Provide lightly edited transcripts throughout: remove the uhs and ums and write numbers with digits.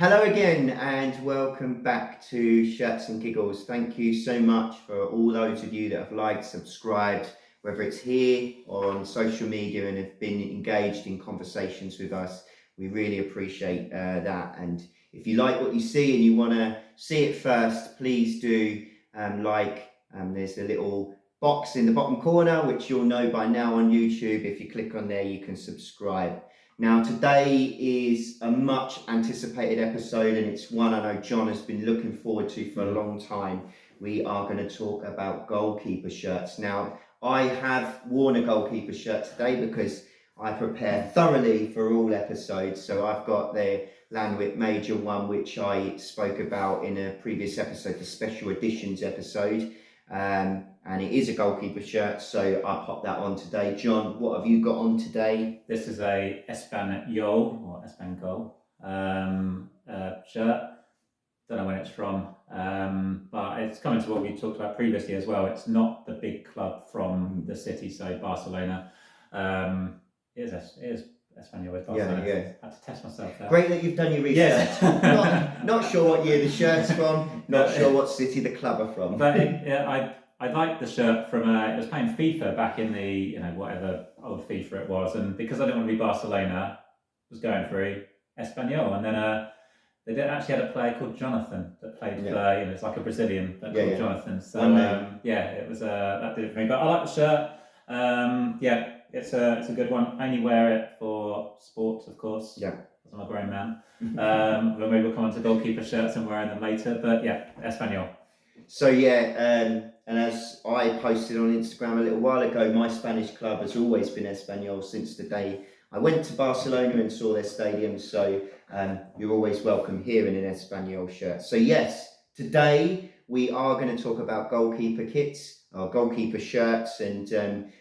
Hello again and welcome back to Shirts and Giggles. Thank you so much for all those of you that have liked, subscribed, whether it's here or on social media and have been engaged in conversations with us. We really appreciate that. And if you like what you see and you want to see it first, please do there's a little box in the bottom corner, which you'll know by now on YouTube. If you click on there, you can subscribe. Now, today is a much anticipated episode, and it's one I know John has been looking forward to for a long time. We are going to talk about goalkeeper shirts. Now, I have worn a goalkeeper shirt today because I prepare thoroughly for all episodes. So I've got the Llantwit Major one, which I spoke about in a previous episode, the special editions episode. And it is a goalkeeper shirt, so I'll pop that on today. John, what have you got on today? This is a Espanyol or Espanyol shirt. Don't know when it's from, but it's coming to what we talked about previously as well. It's not the big club from the city, so Barcelona. It is Espanyol with Barcelona. Yeah. I had to test myself there. Great that you've done your research. Yes. not sure what year the shirt's from, not sure what city the club are from. But I liked the shirt from, it was playing FIFA back in the, whatever old FIFA it was. And because I didn't want to be Barcelona, was going through Espanyol. And then they actually had a player called Jonathan that played for, it's like a Brazilian but called Jonathan. So, it was, that did it for me. But I like the shirt. It's a good one. Only wear it for sports, of course. Yeah. Because I'm a grown man. But maybe we'll come on to goalkeeper shirts and wearing them later. But yeah, Espanyol. So and as I posted on Instagram a little while ago, my Spanish club has always been Espanyol since the day I went to Barcelona and saw their stadium. So you're always welcome here in an Espanyol shirt. So yes, today we are going to talk about goalkeeper kits or goalkeeper shirts and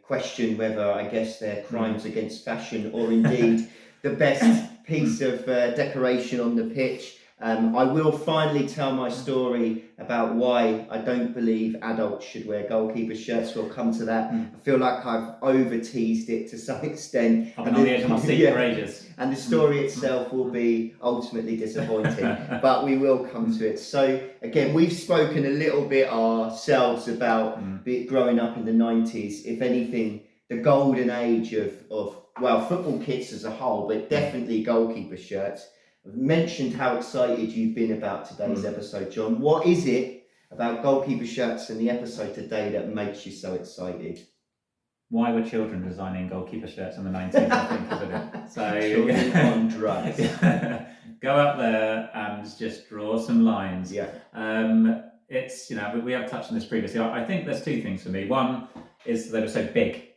question whether I guess they're crimes against fashion or indeed the best piece of decoration on the pitch. I will finally tell my story about why I don't believe adults should wear goalkeeper shirts. We'll come to that. I feel like I've over-teased it to some extent. I've been on the edge of my seat for ages. And the story itself will be ultimately disappointing, but we will come to it. So again, we've spoken a little bit ourselves about growing up in the 90s. If anything, the golden age of football kits as a whole, but definitely goalkeeper shirts. I've mentioned how excited you've been about today's episode, John. What is it about goalkeeper shirts and the episode today that makes you so excited? Why were children designing goalkeeper shirts in the 90s, I think, isn't it? So, children on drugs. Go out there and just draw some lines. Yeah. It's, we have touched on this previously. I think there's two things for me. One is they were so big.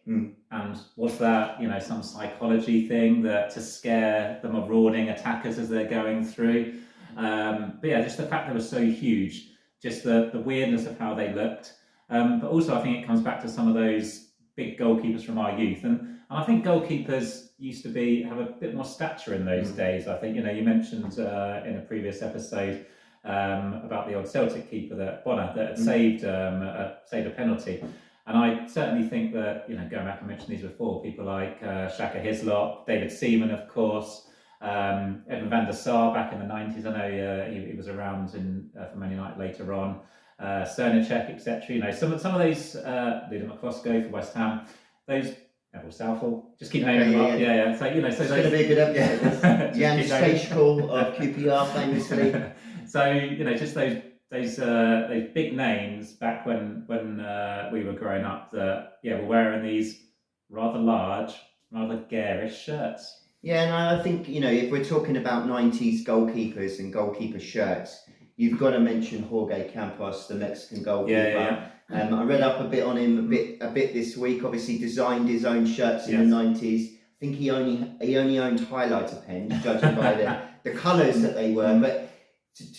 And was that, some psychology thing that to scare the marauding attackers as they're going through? But yeah, just the fact they were so huge, just the weirdness of how they looked. But also I think it comes back to some of those big goalkeepers from our youth. And I think goalkeepers used to have a bit more stature in those days. I think, you mentioned in a previous episode about the old Celtic keeper, Bonner, that had saved a penalty. And I certainly think that, going back, I mentioned these before, people like Shaka Hislop, David Seaman, of course, Edwin van der Sar back in the 90s. I know he was around for Man United later on. Cernacek, etc. Some of those, Ludo McCloskey for West Ham, those, Neville Southall, just keep naming them up. Yeah. So, so it's going to be a good episode. Jan Stachel of QPR famously. So, just those big names back when we were growing up that were wearing these rather large, rather garish shirts. Yeah, and I think if we're talking about 90s goalkeepers and goalkeeper shirts, you've got to mention Jorge Campos, the Mexican goalkeeper. I read up a bit on him a bit this week. Obviously, designed his own shirts in the 90s. I think he only owned highlighter pens, judging by the colours that they were, but.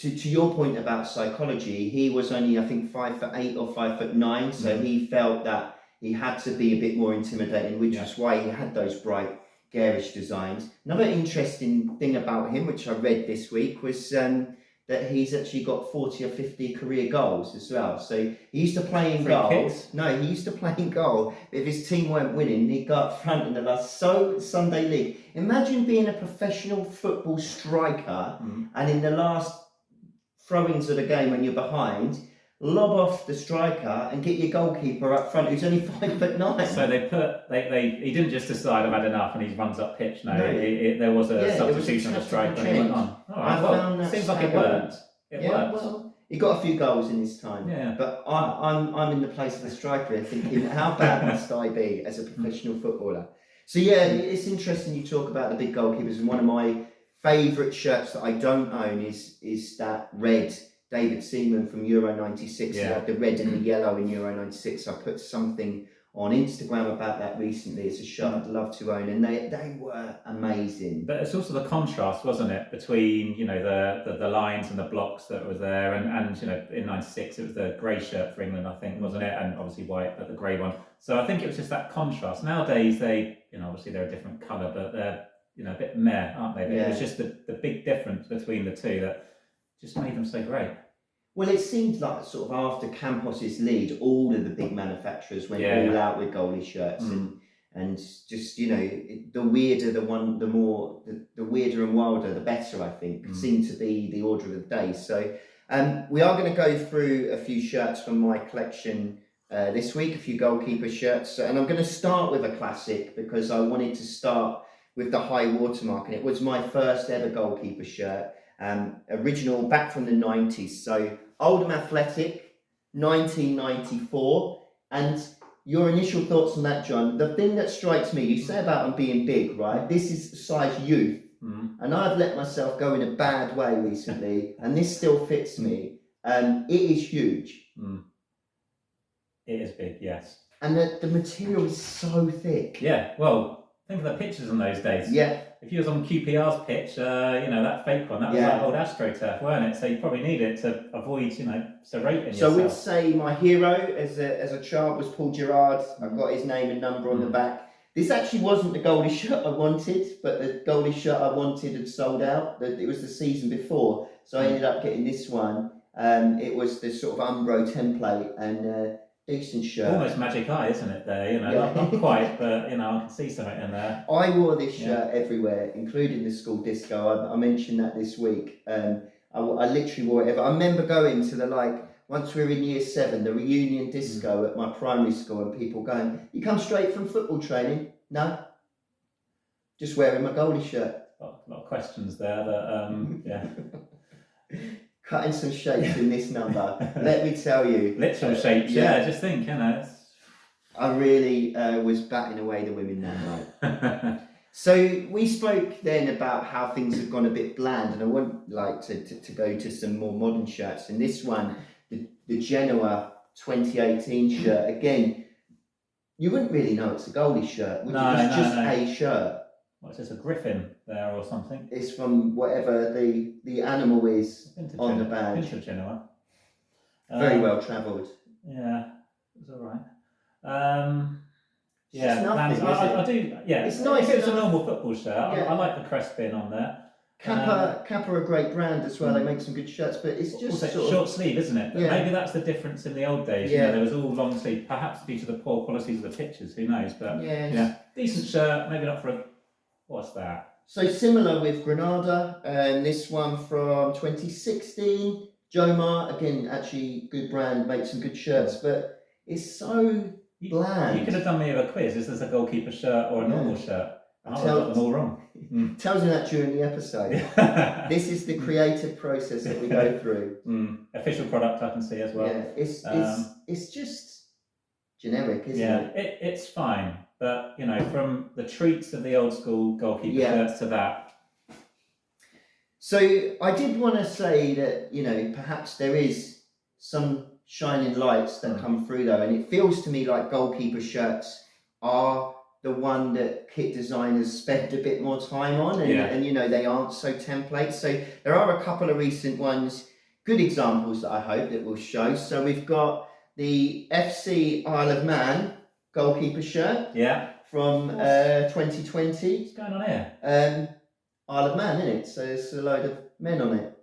To your point about psychology, he was only, I think, 5'8" or 5'9", so he felt that he had to be a bit more intimidating, which is why he had those bright, garish designs. Another interesting thing about him, which I read this week, was that he's actually got 40 or 50 career goals as well. So he used to play in Free goal. kicks? No, he used to play in goal. If his team weren't winning, he'd go up front in the last Sunday league. Imagine being a professional football striker and in the last throw-ins of the game when you're behind, lob off the striker and get your goalkeeper up front who's only 5'9". So he didn't just decide I've had enough and he runs up pitch. No, there was a substitution of a striker and he went on. All right, well, it seems like it worked. It worked. Well, he got a few goals in his time. Yeah. But I'm in the place of the striker here thinking, how bad must I be as a professional footballer? So yeah, it's interesting you talk about the big goalkeepers, and one of my favourite shirts that I don't own is that red David Seaman from Euro 96. He had the red and the yellow in Euro 96. I put something on Instagram about that recently. It's a shirt I'd love to own, and they were amazing. But it's also the contrast, wasn't it, between the lines and the blocks that was there, and in '96 it was the grey shirt for England, I think, wasn't it, and obviously white, but the grey one. So I think it was just that contrast. Nowadays they, obviously they're a different colour, but they're a bit meh, aren't they? It was just the big difference between the two that just made them so great. Well, it seemed like sort of after Campos's lead, all of the big manufacturers went all out with goalie shirts, and just the weirder the one, the weirder and wilder the better. I think seemed to be the order of the day. So we are going to go through a few shirts from my collection this week, a few goalkeeper shirts, and I'm going to start with a classic because I wanted to start with the high watermark, and it was my first ever goalkeeper shirt. Original back from the 90s, so Oldham Athletic 1994. And your initial thoughts on that, John? The thing that strikes me, you say about them being big, right? This is size youth, and I've let myself go in a bad way recently, and this still fits me. It is huge. It is big, yes. And the material is so thick. Yeah, well, think of the pictures in those days. Yeah. If you was on QPR's pitch, that fake one, that was like old AstroTurf, weren't it? So you probably need it to avoid, serrating yourself. So I would say my hero as a child was Paul Gerrard. I've got his name and number on the back. This actually wasn't the goalie shirt I wanted, but the goalie shirt I wanted had sold out. It was the season before, so I ended up getting this one. It was the sort of Umbro template and decent shirt. Almost magic eye, isn't it? There, not quite, but I can see something in there. I wore this shirt everywhere, including the school disco. I mentioned that this week. I literally wore it. I remember going to once we were in year 7, the reunion disco at my primary school, and people going, "You come straight from football training?" No, just wearing my goalie shirt. A lot of questions there. That Cutting some shapes in this number. Let me tell you. Literal shapes, just think, I really was batting away the women that night. So we spoke then about how things have gone a bit bland, and I would like to go to some more modern shirts. And this one, the Genoa 2018 shirt, again, you wouldn't really know it's a goalie shirt, would you? It's just a shirt. What's this, a griffin there or something? It's from whatever the animal is on the badge. Vintage Genoa. Very well travelled. Yeah, it's all right. It's nothing, I do. Yeah, it's nice. If it was a normal football shirt, I like the crest pin on there. Kappa are a great brand as well. They make some good shirts, but it's just also short sleeve, isn't it? But maybe that's the difference in the old days. There was all long sleeve, perhaps due to the poor qualities of the pictures. Who knows? But decent shirt. Maybe not for a. What's that? So similar with Granada, and this one from 2016. Jomar, again, actually good brand, makes some good shirts, but it's so bland. You could have done me with a quiz. Is this a goalkeeper shirt or a normal shirt? I got them all wrong. Tells you that during the episode. This is the creative process that we go through. Official product I can see as well. Yeah, it's just generic, isn't it? Yeah, it's fine. But, from the treats of the old school goalkeeper shirts to that. So I did want to say that, perhaps there is some shining lights that come through though. And it feels to me like goalkeeper shirts are the one that kit designers spend a bit more time on. And they aren't so template. So there are a couple of recent ones, good examples that I hope that we'll show. So we've got the FC Isle of Man goalkeeper shirt from 2020. What's going on here? Isle of Man, isn't it? So there's a load of men on it.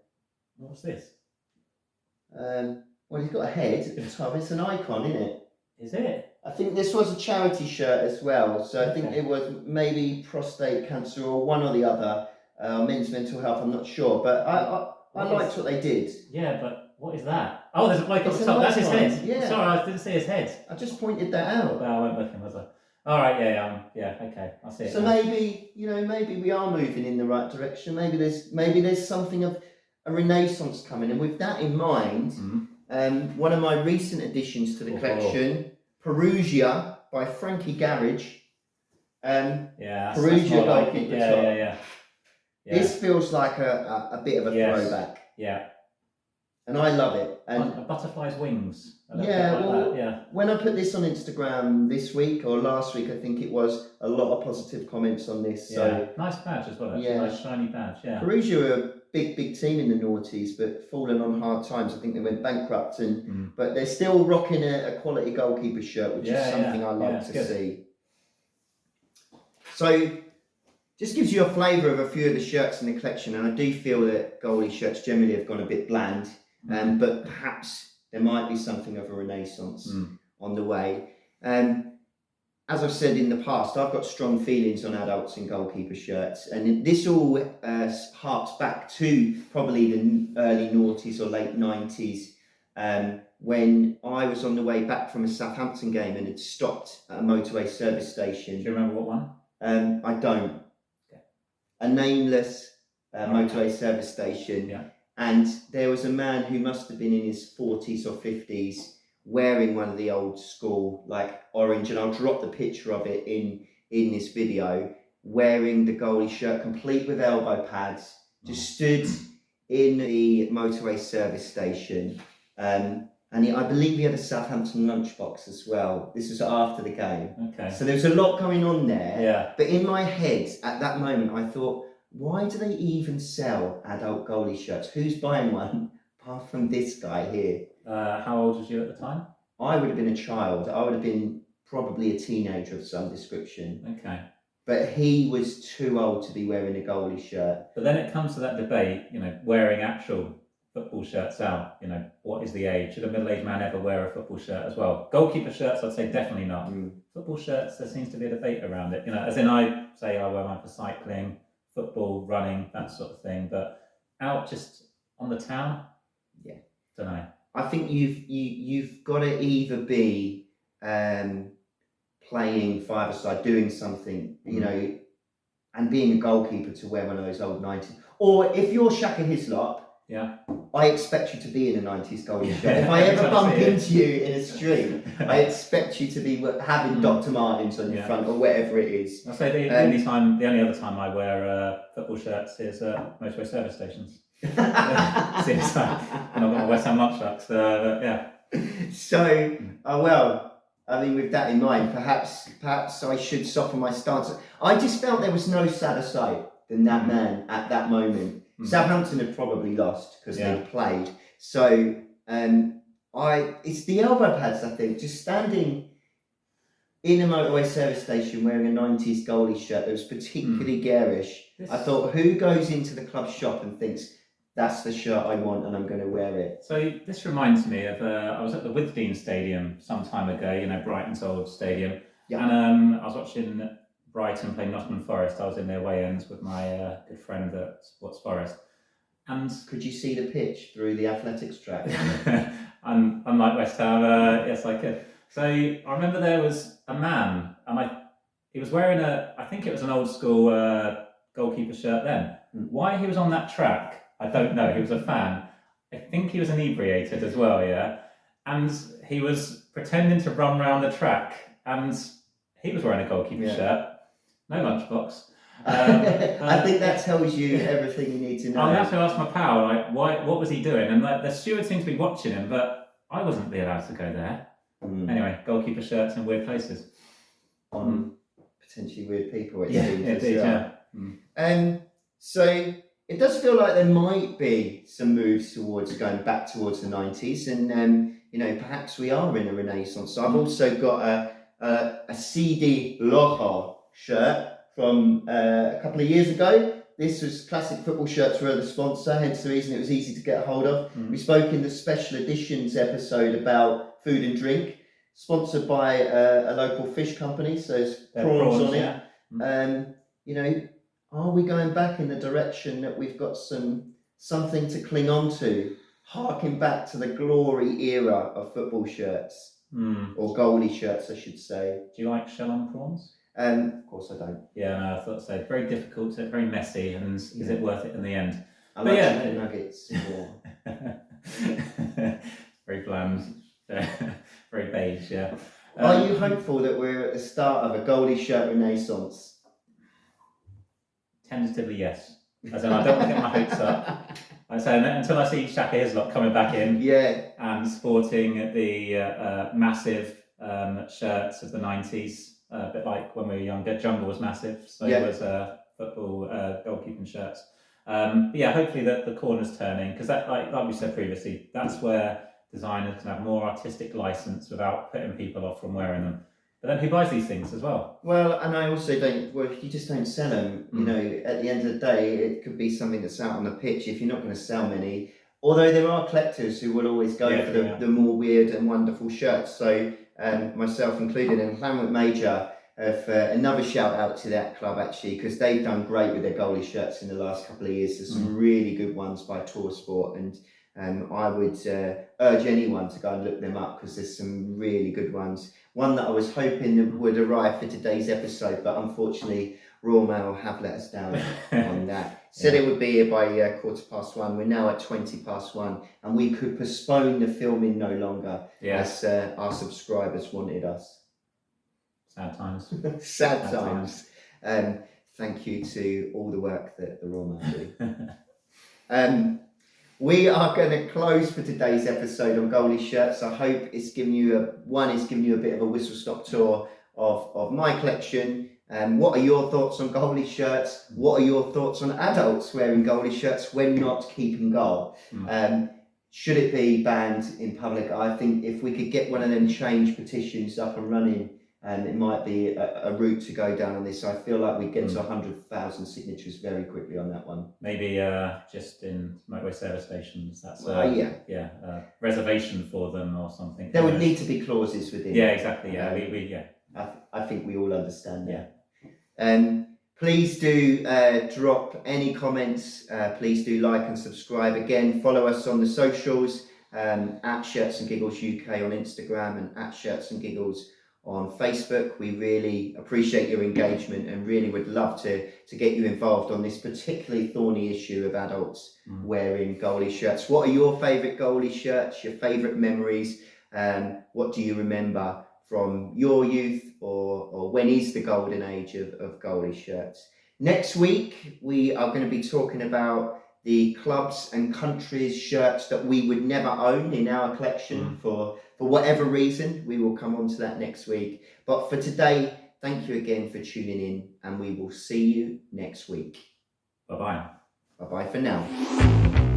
What's this? Well, he's got a head at the top. It's an icon, isn't it? Is it? I think this was a charity shirt as well. So I think it was maybe prostate cancer or one or the other. Men's mental health, I'm not sure. But I liked what they did. Yeah, but what is that? Oh, there's a bloke at It's the an top. That's his icon, head. yeah. Sorry, I didn't see his head. I just pointed that out. Well, I won't look him, was I? All right, yeah, okay, I see it. So now. maybe we are moving in the right direction. Maybe there's something of a renaissance coming. And with that in mind, one of my recent additions to the collection, Perugia by Frankie Garage. Perugia goalkeeper top. Yeah. This feels like a bit of a throwback. Yeah. And I love it. And a butterfly's wings. When I put this on Instagram this week or last week, I think it was, a lot of positive comments on this. So nice badge as well. Actually. Yeah, nice shiny badge. Yeah. Perugia are a big team in the noughties, but fallen on hard times. I think they went bankrupt, but they're still rocking a quality goalkeeper shirt, which is something I like to see. So, just gives you a flavour of a few of the shirts in the collection, and I do feel that goalie shirts generally have gone a bit bland, but perhaps there might be something of a renaissance on the way. As I've said in the past, I've got strong feelings on adults in goalkeeper shirts, and this all harks back to probably the early noughties or late 90s, when I was on the way back from a Southampton game and had stopped at a motorway service station. Do you remember what one? I don't. Okay. A nameless motorway service station. Yeah. And there was a man who must have been in his 40s or 50s wearing one of the old school, like orange, and I'll drop the picture of it in this video, wearing the goalie shirt, complete with elbow pads, just stood in the motorway service station. And I believe he had a Southampton lunchbox as well. This was after the game. Okay. So there was a lot going on there. Yeah. But in my head, at that moment, I thought, why do they even sell adult goalie shirts? Who's buying one apart from this guy here? How old was you at the time? I would have been a child. I would have been probably a teenager of some description. Okay. But he was too old to be wearing a goalie shirt. But then it comes to that debate, wearing actual football shirts out. What is the age? Should a middle-aged man ever wear a football shirt as well? Goalkeeper shirts, I'd say definitely not. Football shirts, there seems to be a debate around it. As in I say I wear mine for cycling, football, running, that sort of thing. But out just on the town, don't know. I think you've got to either be playing five-a-side, doing something, and being a goalkeeper to wear one of those old 90s. Or if you're Shaka Hislop, I expect you to be in a 90s goalie shirt. If I ever bump into you in a street, I expect you to be having Dr. Martens on your front or whatever it is. I say the only other time I wear football shirts is motorway service stations. Seems like I'm not going to West Ham lunchbox. So, I mean, with that in mind, perhaps I should soften my stance. I just felt there was no sadder sight than that man at that moment. Southampton had probably lost because they'd played. So it's the elbow pads, I think, just standing in a motorway service station wearing a 90s goalie shirt that was particularly garish. I thought, who goes into the club shop and thinks, that's the shirt I want and I'm going to wear it? So this reminds me of, I was at the Withdean Stadium some time ago, Brighton's old stadium. Yeah. And I was watching Brighton play Nottingham Forest. I was in their weigh-ins with my good friend at Sports Forest. And could you see the pitch through the athletics track? Unlike West Ham, yes, I could. So I remember there was a man, and he was wearing I think it was an old school goalkeeper shirt then. Why he was on that track, I don't know. He was a fan. I think he was inebriated as well, yeah. And he was pretending to run around the track, and he was wearing a goalkeeper shirt. No lunchbox. I think that tells you everything you need to know. I'll have to ask my pal, what was he doing? And the steward seemed to be watching him, but I wasn't really allowed to go there. Anyway, goalkeeper shirts in weird places. On potentially weird people, it seems. Yeah. So it does feel like there might be some moves towards going back towards the 90s, and perhaps we are in a renaissance. So I've also got a CD Lojo shirt from a couple of years ago. this was Classic Football Shirts were the sponsor, hence the reason it was easy to get a hold of. We spoke in the special editions episode about food and drink, sponsored by a local fish company, so there's prawns on it. Are we going back in the direction that we've got something to cling on to, harking back to the glory era of football shirts, or goalie shirts, I should say? Do you like shell on prawns? Of course I don't. Yeah, no, I thought so. Very difficult, very messy, and is it worth it in the end? I like chicken nuggets more. Very bland, very beige, yeah. Are you hopeful that we're at the start of a goalie shirt renaissance? Tentatively, yes. I don't want to get my hopes up. I say until I see Shaka Hislop coming back in, and sporting the massive shirts of the 90s, a bit like when we were younger. Jungle was massive, so it was football goalkeeping shirts. But yeah, hopefully the corner's turning, because that, like we said previously, that's where designers can have more artistic license without putting people off from wearing them. But then who buys these things as well? Well, and I also don't. Well, if you just don't sell them, you know, at the end of the day, it could be something that's out on the pitch. If you're not going to sell many, although there are collectors who will always go for the more weird and wonderful shirts. So myself included, and Llantwit Major, another shout out to that club actually, because they've done great with their goalie shirts in the last couple of years. There's some really good ones by Tour Sport, and I would urge anyone to go and look them up, because there's some really good ones. One that I was hoping that would arrive for today's episode, but unfortunately Royal Mail have let us down on that. Said it would be here by 1:15. We're now at 1:20, and we could postpone the filming no longer as our subscribers wanted us. Sad times. Sad times. Thank you to all the work that the Royal Mail do. We are going to close for today's episode on goalie shirts. I hope it's given you a bit of a whistle-stop tour of my collection. What are your thoughts on goalie shirts? What are your thoughts on adults wearing goalie shirts when not keeping goal? Should it be banned in public? I think if we could get one of them change petitions up and running, it might be a route to go down on this. I feel like we get to 100,000 signatures very quickly on that one. Maybe just in motorway service stations. That's reservation for them or something. There would need to be clauses within. Yeah, exactly. Yeah, I think we all understand that. Please do drop any comments. Please do like and subscribe. Again, follow us on the socials, at Shirts and Giggles UK on Instagram and at Shirts and Giggles on Facebook. We really appreciate your engagement and really would love to get you involved on this particularly thorny issue of adults wearing goalie shirts. What are your favourite goalie shirts, your favourite memories? What do you remember from your youth, or when is the golden age of goalie shirts? Next week, we are going to be talking about the clubs and countries' shirts that we would never own in our collection for whatever reason. We will come on to that next week. But for today, thank you again for tuning in, and we will see you next week. Bye-bye. Bye-bye for now.